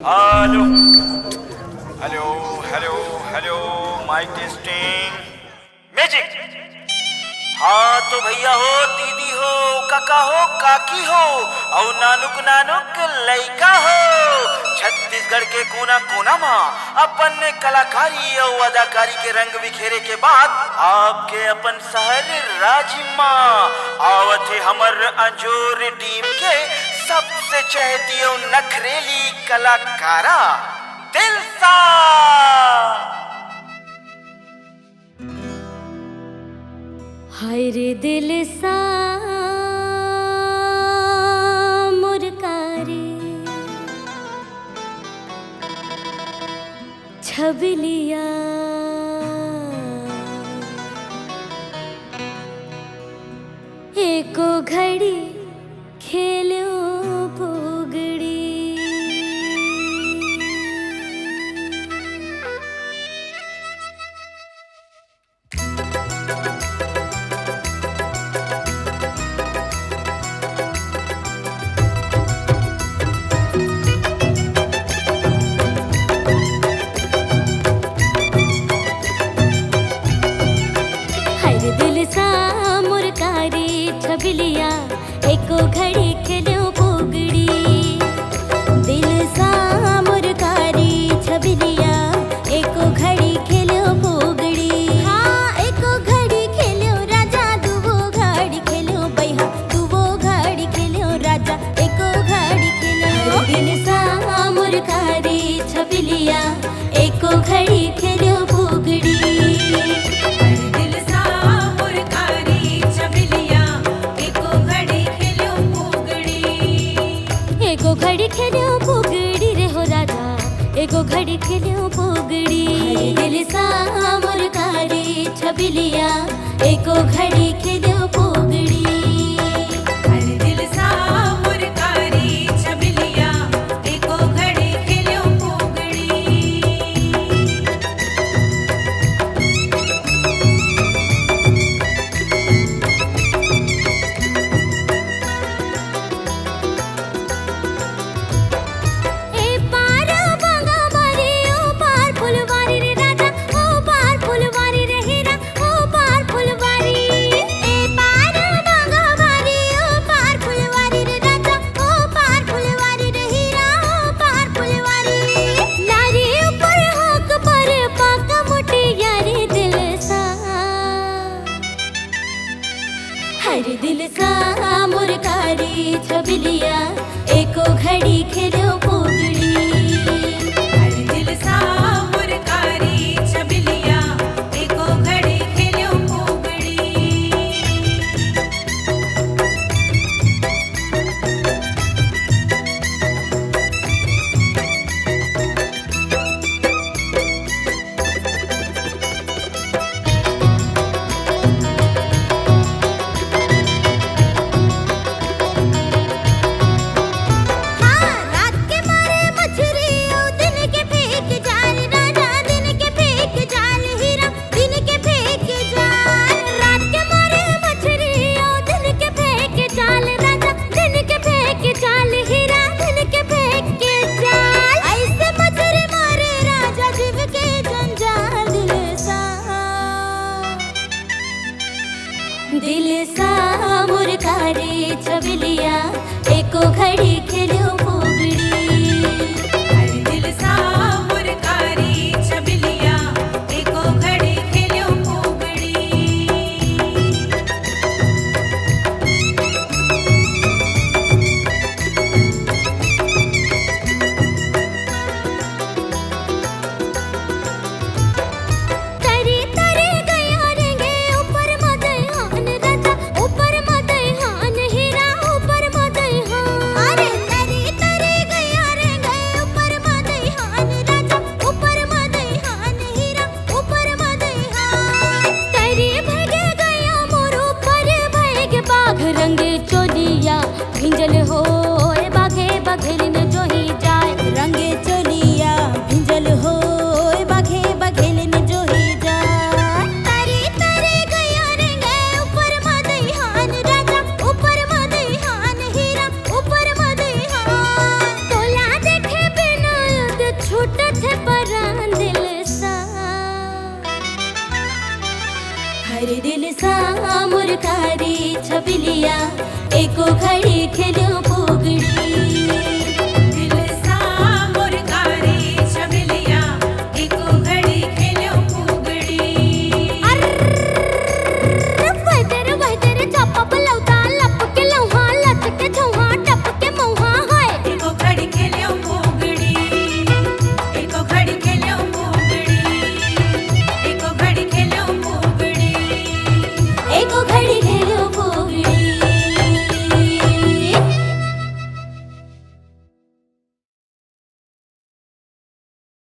Hello hello hello hello mic testing magic. हाँ तो भैया हो, दीदी हो, काका हो, काकी हो और नानुक नानुक लइका हो, छत्तीसगढ़ के कोना कोना माँ अपन कलाकारी और अदाकारी के रंग बिखेरे के बाद आपके अपन शहर राजी माँ आवत है हमर अंजोर टीम के सबसे चहती और नखरेली कलाकारा दिलसा। हाय रे दिलसा मुरकारी छबिलिया एको घड़ी खेलो पोगड़ी। छबिलिया एको घड़ी खेलो पोगड़ी, दिल सा मुरकारी छबिलिया एको घड़ी खेलो पोगड़ी। हाँ एको घड़ी खेलो राजा, दुवो घड़ी खेलो बैहा, दुवो घड़ी खेलो राजा, एको घड़ी खेलो। दिल सा मुरकारी छबिलिया एको घड़ी खेलो पोगड़ी। एको घड़ी खेलो पोगड़ी रे हो राजा, एको घड़ी खेलो पोगड़ी। दिल सा मुरकारी छबिलिया एको घड़ी खेलो पोगड़ी। दिल सा मुरकारी छबिलिया एको घड़ी खेलो पोगड़ी। बांगा हर दिल सा मुरकारी छबिलिया एको घड़ी